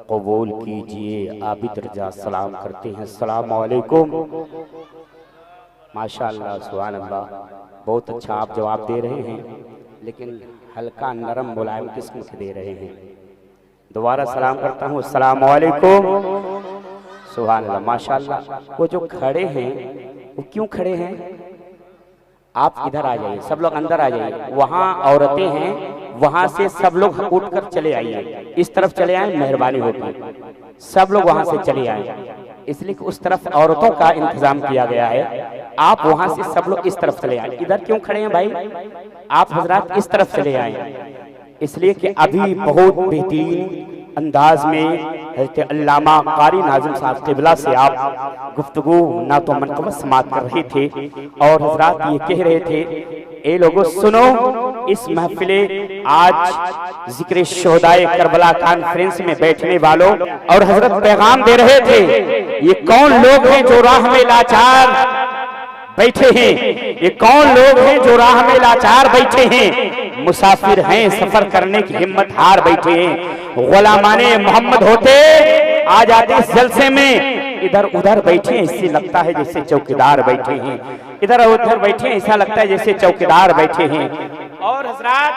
कबूल कीजिए। आबिद रजा सलाम करते हैं, अस्सलाम वालेकुम। माशाअल्लाह, सुभान अल्लाह, बहुत अच्छा आप जवाब दे रहे हैं, लेकिन हल्का नरम मुलायम किस्म के दे रहे हैं। दोबारा सलाम करता हूँ, अस्सलाम वालेकुम। सुभान अल्लाह, माशाअल्लाह। वो जो खड़े हैं वो क्यों खड़े हैं? आप इधर आ जाइए, सब लोग अंदर आ जाइए। वहाँ औरतें हैं, वहाँ से सब लोग उठकर चले आइए, इस तरफ चले आए, मेहरबानी होगी। सब लोग वहाँ से चले आए, इसलिए कि उस तरफ औरतों का इंतजाम किया गया है। आप वहाँ से सब लोग इस तरफ चले आए। इधर क्यों खड़े हैं भाई? आप हजरात इस तरफ चले आए, इसलिए कि अभी बहुत बेहतरीन अंदाज में हज़रत अल्लामा कारी नाज़िम साहब क़िबला से आप गुफ्तगू ना तो मनक़बत समात कर रहे थे, और हजरात ये कह रहे थे, ए लोगों सुनो, इस महफिले आज जिक्र शोहदाए करबला कॉन्फ्रेंस में बैठने वालों, और हजरत पैगाम दे रहे थे, ये कौन लोग हैं जो राह में लाचार बैठे हैं? ये कौन लोग हैं जो राह में लाचार बैठे हैं? मुसाफिर हैं, सफर करने की हिम्मत हार बैठे हैं। गुलामाने मोहम्मद होते आ जाते इस जलसे में, इधर उधर बैठे हैं, इससे लगता है जैसे चौकीदार बैठे हैं। इधर उधर बैठे हैं, ऐसा लगता है जैसे चौकीदार बैठे हैं। और हजरात,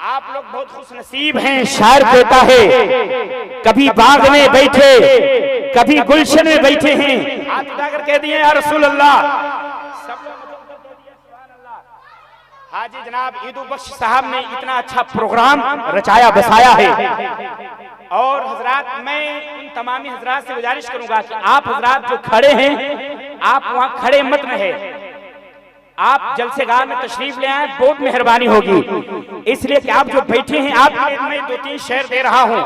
आप लोग बहुत खुशनसीब हैं। शायर कहता है, कभी बाग में बैठे, कभी गुलशन में बैठे हैं। हाथ उठाकर कह दिए या रसूल अल्लाह। सब लोग हाजी जनाब ईदू बख्श साहब ने इतना अच्छा प्रोग्राम रचाया बसाया है। और हजरात, मैं उन तमामी हजरात से गुजारिश करूंगा कि आप हजरात जो खड़े हैं, आप वहां खड़े मत रहे, आप जलसेगाह में तशरीफ ले आए, बहुत मेहरबानी होगी। इसलिए कि आप जो बैठे हैं, आपके लिए मैं 2-3 शेर दे रहा हूँ,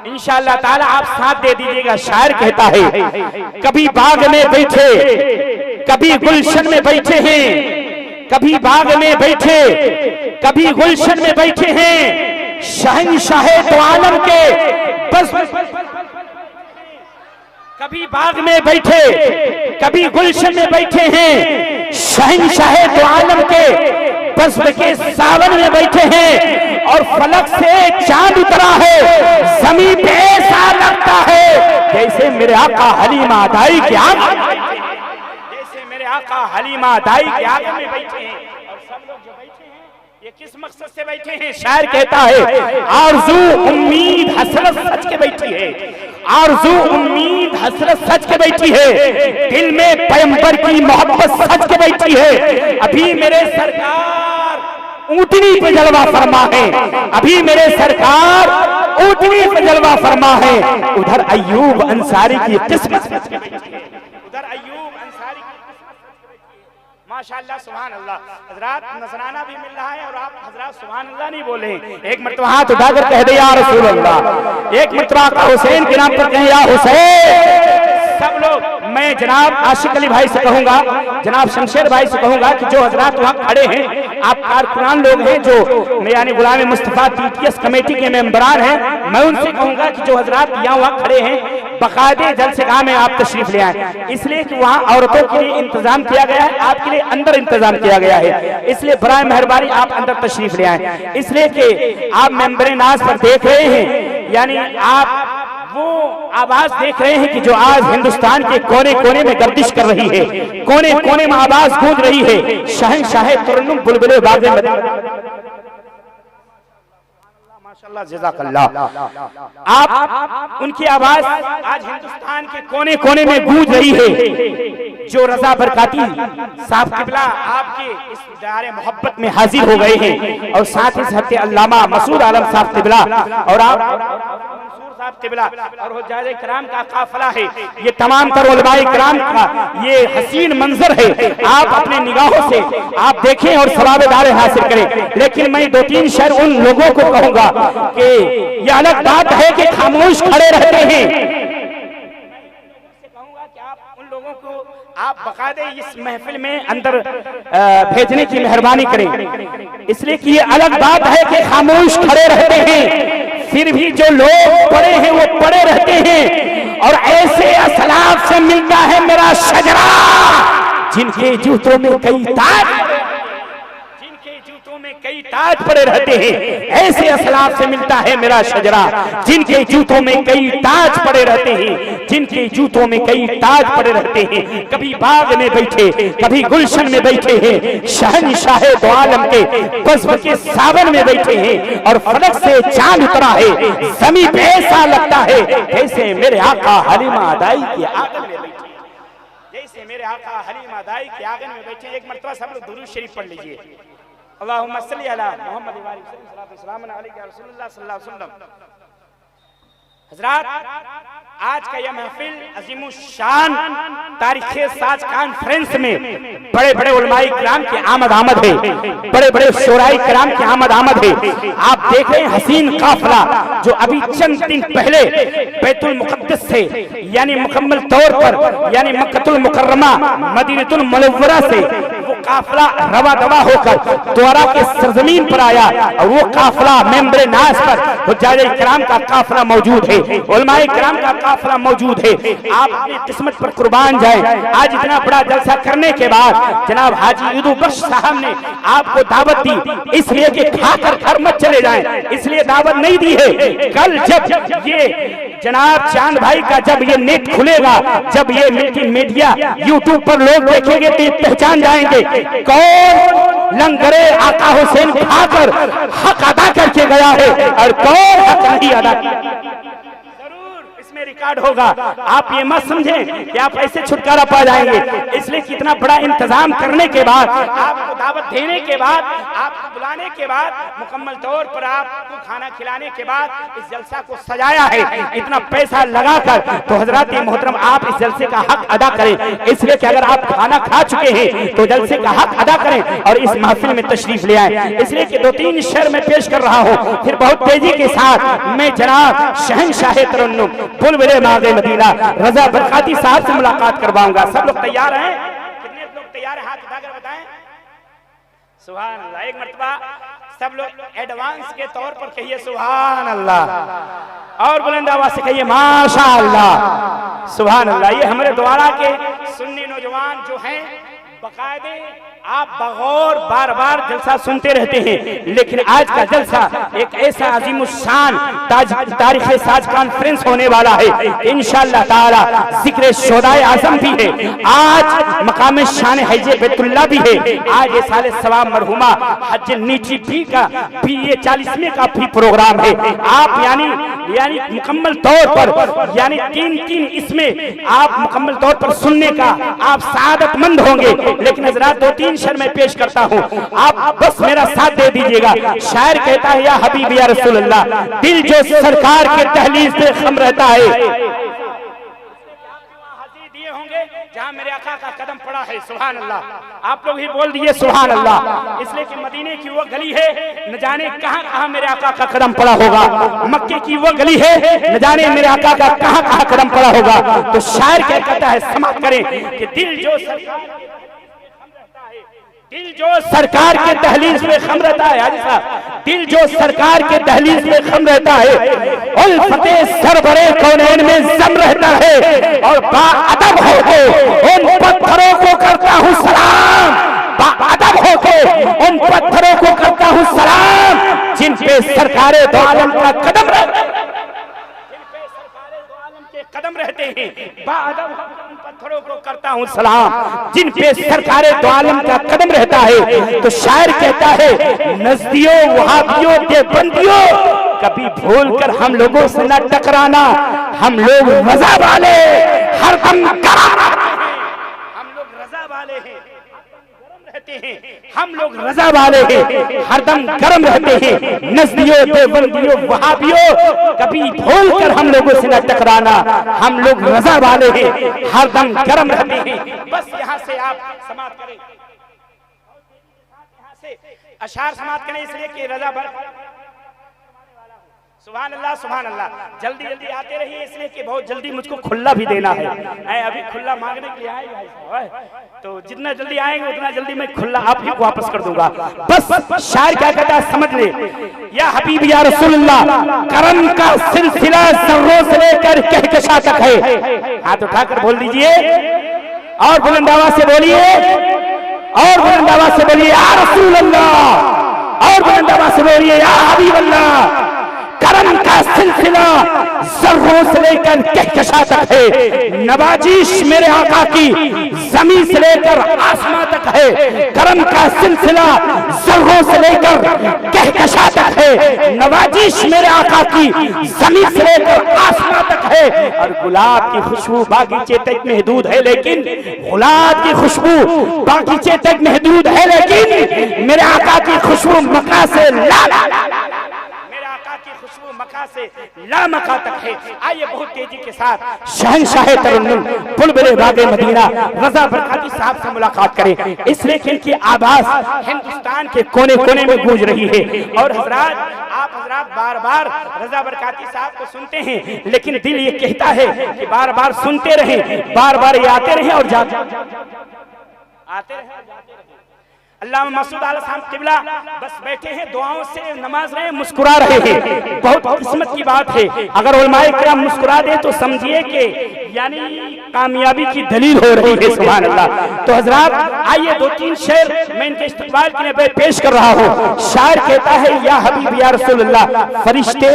इंशाअल्लाह ताला आप साथ दे दीजिएगा। शायर कहता है, कभी बाग में बैठे, कभी गुलशन में बैठे हैं, कभी बाग में बैठे, कभी गुलशन में बैठे हैं, शहंशाहे दो आलम के बस। कभी बाग में बैठे, कभी गुलशन में बैठे हैं, शहंशाहे दो आलम के बस्म के सावन में बैठे हैं। और फलक से चांद उतरा है, जमीन पे ऐसा लगता है जैसे मेरे आका हलीमा दाई के आगे, जैसे मेरे आका हलीमा दाई के आगे में बैठे हैं। और सब लोग जो बैठे हैं, ये किस मकसद से बैठे हैं? शायर कहता है, आरज़ू उम्मीद हसरत सच के बैठी है, आरज़ू उम्मीद हसरत सच के बैठी है, दिल में पैगंबर की मोहब्बत सच के बैठी है। अभी मेरे सरकार ऊँटनी पे जलवा फरमा है, अभी मेरे सरकार ऊँटनी पे जलवा फरमा है। उधर अय्यूब अंसारी की किस्मत, उधर अय्यूब अंसारी की माशाअल्लाह, सुभान अल्लाह। हजरात, नजराना भी मिल रहा है और आप हजरात सुभान अल्लाह नहीं बोले। एक मरतबा हाथ उठाकर कह दे या रसूल अल्लाह। एक मरतबा हुसैन के नाम पर कहे या हुसैन। सब लोग, मैं जनाब आशिक अली भाई से कहूंगा, जनाब शमशेर भाई से कहूंगा कि जो हजरात वहाँ खड़े हैं, आप कारकुनान लोग हैं जो यानी गुलाम मुस्तफा TTS कमेटी के मेंबरान हैं, मैं उनसे कहूंगा कि जो हजरात यहाँ वहाँ खड़े हैं, बाकायदे जलसेगाह में आप तशरीफ ले आए, इसलिए कि वहाँ औरतों के लिए इंतजाम किया गया है, आपके लिए अंदर इंतजाम किया गया है। इसलिए बराए मेहरबानी आप अंदर तशरीफ ले आए, इसलिए कि आप मेंबर नाज पर देख रहे हैं, यानी आप वो आवाज देख रहे हैं कि जो आज हिंदुस्तान के कोने कोने में गर्दिश कर रही है, कोने कोने में आवाज गूंज रही है, शहंशाहे तुरन्नुम बुलबुले बाज़े माशाअल्लाह जज़ाकल्लाह। आप उनकी आवाज आज हिंदुस्तान के कोने कोने में गूंज रही है। जो रजा बरकाती साहब क़िबला आपके इस दायरे मोहब्बत में हाजिर हो गए हैं, और साथ ही साथ अल्लामा मसूद आलम साहब क़िबला और आप साहब क़िबला और हुज्जाज किराम का काफिला है, ये तमाम तर उलमाए किराम का ये हसीन मंजर है। आप अपने निगाहों से आप देखें और सवाबेदार हासिल करें। लेकिन मैं 2-3 शेर उन लोगों को कहूंगा कि ये अलग बात है कि खामोश खड़े रहते हैं, कहूंगा कि आप उन लोगों को आप बाकायदे इस महफिल में अंदर भेजने की मेहरबानी करें, इसलिए कि ये अलग बात है कि खामोश खड़े रहते हैं, फिर भी जो लोग पड़े हैं वो पड़े रहते हैं। और ऐसे असलाफ से मिलता है मेरा शजरा, जिनके जूतों में कई ताज, जिनके जूतों में कई ताज पड़े रहते हैं, ऐसे असलाफ से मिलता है मेरा शजरा जिनके जूतों में कई ताज पड़े रहते हैं, जिनके जूतों में कई ताज पड़े रहते हैं। कभी बाग में बैठे, कभी गुलशन में बैठे हैं, शहंशाह दो आलम के बज़्म के सावन में बैठे हैं और फलक से चांद उतरा है, ज़मीं पे ऐसा लगता है जैसे मेरे आका हलीमा अदाई के आंगन में बैठे, जैसे मेरे आका हलीमा अदाई के आंगन में बैठे। एक मरतबा सब लोग दुरूद शरीफ पढ़ लीजिए। अल्लाहुम्मा सल्ली अला मुहम्मद व आलिहि वसल्लम अलैहि रसूलुल्लाह सल्लल्लाहु अलैहि वसल्लम। हज़रात, आज का यह महफिल अजीमुश शान तारीख़े साज कॉन्फ्रेंस में बड़े बड़े उलमाए किराम की आमद है, बड़े बड़े शोराई किराम की आमद है। आप देख रहे हैं हसीन काफिला जो अभी चंद दिन पहले बैतुल मुक़द्दस से यानी मुकम्मल तौर पर यानी मक्कतुल मुकर्रमा मदीनतुल मुनव्वरा से वो काफिला रवा दवा होकर द्वारा के सरजमीन पर आया और वो काफिला मेंबरे नास पर हुज्जाज किराम का काफिला मौजूद है, उलमाए किराम का काफिला मौजूद है। आप अपनी किस्मत पर कुर्बान जाए। आज इतना बड़ा जलसा करने के बाद जनाब हाजी ईदू बख्श साहब ने आपको दावत दी, इसलिए कि खाकर घर मत चले जाएं, इसलिए दावत नहीं दी है। कल जब ये जनाब चांद भाई का जब ये नेट खुलेगा, जब ये मीडिया यूट्यूब पर लोग देखेंगे तो पहचान जाएंगे कौन लंगरे आका हुसैन खाकर हक अदा करके गया है और कौन हक नहीं अदा किया। इसमें रिकॉर्ड होगा। आप ये मत समझें कि आप ऐसे छुटकारा पा जाएंगे, इसलिए कितना बड़ा इंतजाम करने के बाद, आपको दावत देने के बाद, आपको बुलाने के बाद, मुकम्मल तौर पर आपको खाना खिलाने के बाद इस जलसा को सजाया है, इतना पैसा लगाकर। तो हजरात मोहतरम, आप इस जलसे का हक अदा करें, इसलिए कि अगर आप खाना खा चुके हैं तो जलसे का हक अदा करें और इस महफिल में तशरीफ ले आए। इसलिए कि 2-3 शेर में पेश कर रहा हूँ, फिर बहुत तेजी के साथ मैं जनाब शहंशाह तरन्नुम बुलबुले मागे मदीना रजा बरकाती साहब से मुलाकात करवाऊंगा। सब लोग तैयार हैं? कितने लोग तैयार हैं? हाथ उठाकर बताएं। सुभान अल्लाह। एक मर्तबा सब लोग एडवांस के तौर पर कहिए सुभान अल्लाह और बुलंद आवाज से कहिए माशा अल्लाह, सुभान अल्लाह। ये हमारे द्वारा के सुन्नी नौजवान जो हैं बाकायदे आप बगौर बार बार जलसा सुनते रहते हैं, लेकिन आज का जलसा एक ऐसा अजीमुशान तारीख़े साज कॉन्फ्रेंस होने वाला है। इंशाअल्लाह ताला जिक्र शोदाए आज़म भी है, आज मकाम शान हज बैतुल्लाह भी है, आज ये साले सवाब मरहुमा हज नीची भी का भी ये 40वें का भी प्रोग्राम है। आप यानी मुकम्मल तौर पर यानी 3 इसमें आप मुकम्मल तौर पर सुनने का आप सादतमंद होंगे। लेकिन हज़रात 2-3 शेर में पेश करता हूँ, आप बस मेरा साथ दे दीजिएगा। शायर कहता है या हबीब या रसूल अल्लाह, दिल जो सरकार के दहलीज पे खम रहता है, जहाँ मेरे आका का कदम पड़ा है। सुभान अल्लाह। आप लोग ही बोल दिए सुभान अल्लाह। इसलिए कि मदीने की वो गली है, न जाने कहाँ कहाँ मेरे आका का कदम पड़ा होगा। मक्के की वो गली है, न जाने मेरे आका का कहाँ कहाँ कदम पड़ा होगा। तो शायर क्या कहता है, समाप्त करें कि दिल जो सरकार के दहलीज में खम रहता है, हाजी साहब, दिल जो सरकार के दहलीज में खम रहता है, उल्फते सरबरे कौनैन में जम रहता है और बाअदब होके उन पत्थरों को करता हूँ सलाम, बाअदब होके उन पत्थरों को करता हूँ सलाम जिन पे सरकारे दो आलम का कदम रहता है, कदम रहते हैं। बाअदब पत्थरों को करता हूँ सलाम जिन पे सरकारे दो आलम का कदम रहता है। तो शायर कहता है नजदियों वहाबियों देवबंदियों, कभी भूल कर हम लोगों से न टकराना, हम लोग रजा वाले हरदम हम लोग रजा वाले हैं, हम लोग रजा वाले हैं, हरदम गर्म रहते हैं। नजदियों देवबंदियों वहाबियों, कभी भूल कर हम लोगों से न टकराना, हम लोग रजा वाले हैं, हरदम गर्म रहते हैं। बस यहाँ से आप समाप्त करें, यहाँ से अशार समाप्त करें, इसलिए कि रजा सुभान अल्लाह सुभान अल्लाह। जल्दी जल्दी आते रहिए, इसलिए कि बहुत जल्दी मुझको खुला भी देना है। अभी खुला मांगने के लिए आए भाई, तो जितना जल्दी आएंगे उतना जल्दी मैं खुला आप ही को वापस कर दूंगा। बस शायर क्या कहता है समझ ले, या हबीब या रसूलुल्लाह, करम का सिलसिला सर्रों से लेकर कहकशा तक है। हाथ उठाकर बोल दीजिए और बुलंद आवाज से बोलिए, और बुलंद आवाज से बोलिए या रसूलुल्लाह, और बुलंद आवाज से बोलिए या हबीब अल्लाह। करम का सिलसिला जर्रों से लेकर कहकशा तक है, नवाजिश मेरे आका की जमीन से लेकर आसमां तक है। करम का सिलसिला जर्रों से लेकर कहकशा तक है, नवाजिश मेरे आका की जमीन से लेकर आसमां तक है। और गुलाब की खुशबू बागीचे तक महदूद है, लेकिन गुलाब की खुशबू बागीचे तक महदूद है, लेकिन मेरे आका की खुशबू मक्का से मक्का से ला मक्का तक है। आइए बहुत तेजी के साथ शहंशाह तरन्नुम बुलबुल बागे मदीना रजा बरकाती साहब से मुलाकात करें। इस लेखन की आवाज हिंदुस्तान के कोने कोने में गूंज रही है। और हजरात, आप हजरात बार बार रजा बरकाती साहब को सुनते हैं, लेकिन दिल ये कहता है कि बार बार सुनते रहें, बार बार ये आते रहें और आते रहें। अल्लाह मसूद आला साहब किबला बस बैठे हैं, दुआओं से नमाज रहे, मुस्कुरा रहे हैं। बहुत किस्मत की बात है, अगर उलमाए किराम मुस्कुरा दे तो समझिए कि यानी कामयाबी की दलील हो रही है। सुभान अल्लाह। तो हजरात आइए दो तीन शेर मैं इनके इस्तकबाल के लिए पेश कर रहा हूँ। शायर कहता है या हबीब या रसूलुल्लाह, फरिश्ते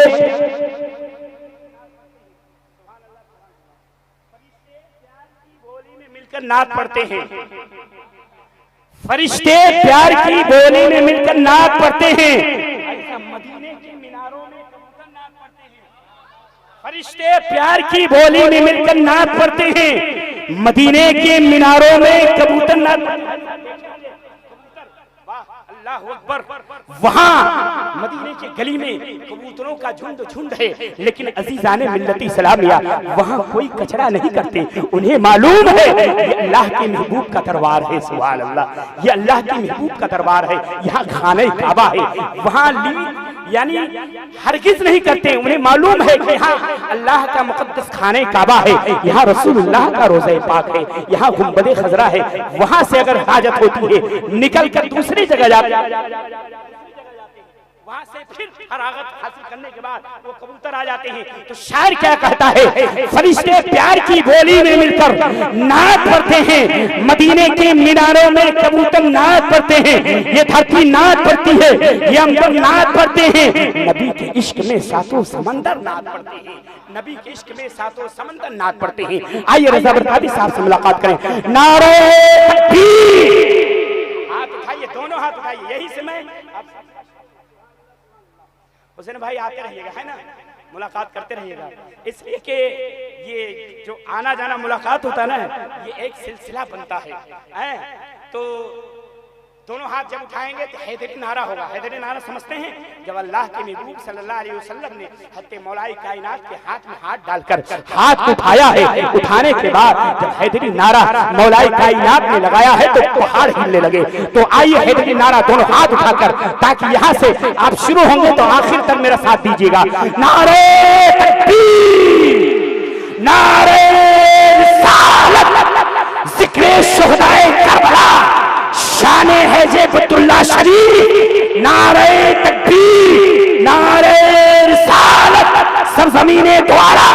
बोली में मिलकर नात पढ़ते हैं, फरिश्ते प्यार की बोली में मिलकर नात पढ़ते हैं। ऐसा मदीने के मीनारों में कबूतर नात पढ़ते हैं। फरिश्ते प्यार की बोली में मिलकर नात पढ़ते हैं, मदीने के मीनारों में कबूतर नात पढ़ते हैं। अल्लाह अकबर। वहां मदीने के गली में कबूतरों का झुंड झुंड है, लेकिन अजीजाने मिल्लती सलामिया वहां कोई कचरा नहीं करते। उन्हें मालूम है ये अल्लाह के महबूब का दरबार है। सुभान अल्लाह। ये अल्लाह के महबूब का दरबार है, यहाँ खाने काबा है, वहां यानी हरगिज नहीं करते। उन्हें मालूम है कि यहाँ अल्लाह का मुकद्दस खाने काबा है, यहाँ रसूलुल्लाह का रोज़े पाक है, यहाँ गुंबदे खजरा है। वहां से अगर हाजत होती है निकल कर दूसरी जगह जाते, वहां से फिर फरागत हासिल करने के बाद वो कबूतर आ जाते हैं। तो शायर क्या कहता है, फरिश्ते प्यार की बोली में मिलकर नात पढ़ते हैं, मदीने के मीनारों में कबूतर नात पढ़ते हैं। ये धरती नात पढ़ती है, ये अंबर नात पढ़ते हैं, नबी के इश्क में सातों समंदर नात पढ़ते हैं, नबी के इश्क में सातों समंदर नात पढ़ते हैं। आइए रजा बरकाती साहब से मुलाकात करें। नारे तकबीर, हाथ उठाइए, दोनों हाथ उठाइए। यही समय हुसैन भाई आते रहिएगा, है ना, मुलाकात करते रहिएगा, इसलिए कि ये जो आना जाना मुलाकात होता है ना, ये एक सिलसिला बनता है। तो दोनों हाथ जब उठाएंगे तो हैदरी नारा होगा। हैदरी नारा समझते हैं, जब अल्लाह के महबूब सल्लल्लाहु अलैहि वसल्लम ने हत्ते मौलाई कायनात के हाथ में हाथ डालकर हाथ उठाया है, उठाने के बाद जब हैदरी नारा मौलाई कायनात ने लगाया है तो पहाड़ हिलने लगे। तो आइए हैदरी नारा दोनों हाथ उठाकर, ताकि यहाँ से आप शुरू होंगे तो आखिर तक मेरा साथ दीजिएगा। नारे तकबीर, नारे रिसालत, जिक्रे शुहदाए करबला, शाने है जेबतुल्लाह शरीफ, नारे तकबीर, नारे रिसालत, सरजमीने द्वारा